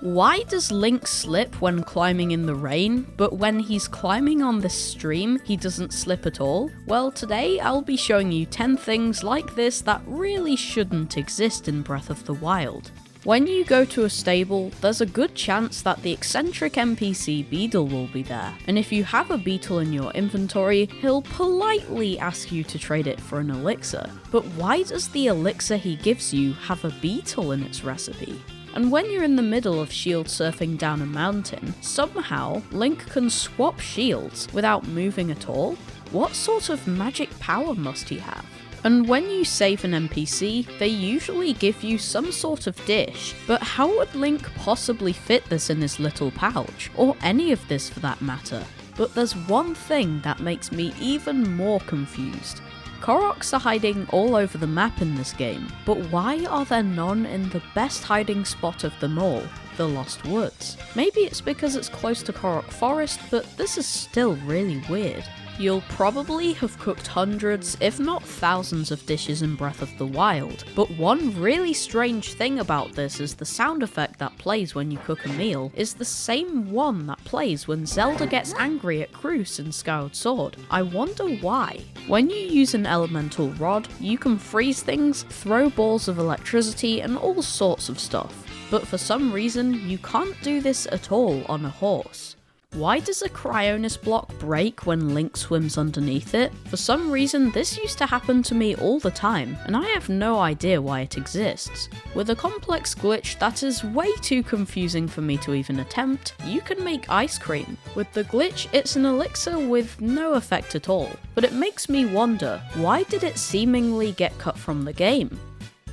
Why does Link slip when climbing in the rain, but when he's climbing on this stream, he doesn't slip at all? Well, today I'll be showing you 10 things like this that really shouldn't exist in Breath of the Wild. When you go to a stable, there's a good chance that the eccentric NPC Beedle will be there, and if you have a beetle in your inventory, he'll politely ask you to trade it for an elixir. But why does the elixir he gives you have a beetle in its recipe? And when you're in the middle of shield surfing down a mountain, somehow Link can swap shields without moving at all? What sort of magic power must he have? And when you save an NPC, they usually give you some sort of dish, but how would Link possibly fit this in his little pouch, or any of this for that matter? But there's one thing that makes me even more confused. Koroks are hiding all over the map in this game, but why are there none in the best hiding spot of them all, the Lost Woods? Maybe it's because it's close to Korok Forest, but this is still really weird. You'll probably have cooked hundreds, if not thousands of dishes in Breath of the Wild, but one really strange thing about this is the sound effect that plays when you cook a meal is the same one that plays when Zelda gets angry at Cruz in Skyward Sword. I wonder why. When you use an elemental rod, you can freeze things, throw balls of electricity, and all sorts of stuff. But for some reason, you can't do this at all on a horse. Why does a Cryonis block break when Link swims underneath it? For some reason, this used to happen to me all the time, and I have no idea why it exists. With a complex glitch that is way too confusing for me to even attempt, you can make ice cream. With the glitch, it's an elixir with no effect at all, but it makes me wonder, why did it seemingly get cut from the game?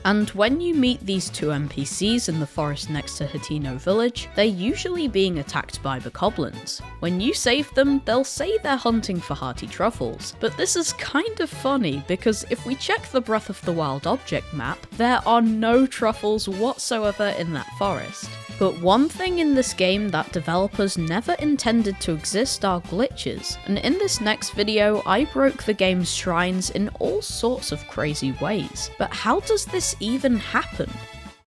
And when you meet these two NPCs in the forest next to Hateno village, they're usually being attacked by bokoblins. When you save them, they'll say they're hunting for hearty truffles, but this is kind of funny because if we check the Breath of the Wild object map, there are no truffles whatsoever in that forest. But one thing in this game that developers never intended to exist are glitches, and in this next video I broke the game's shrines in all sorts of crazy ways. But how does this even happen?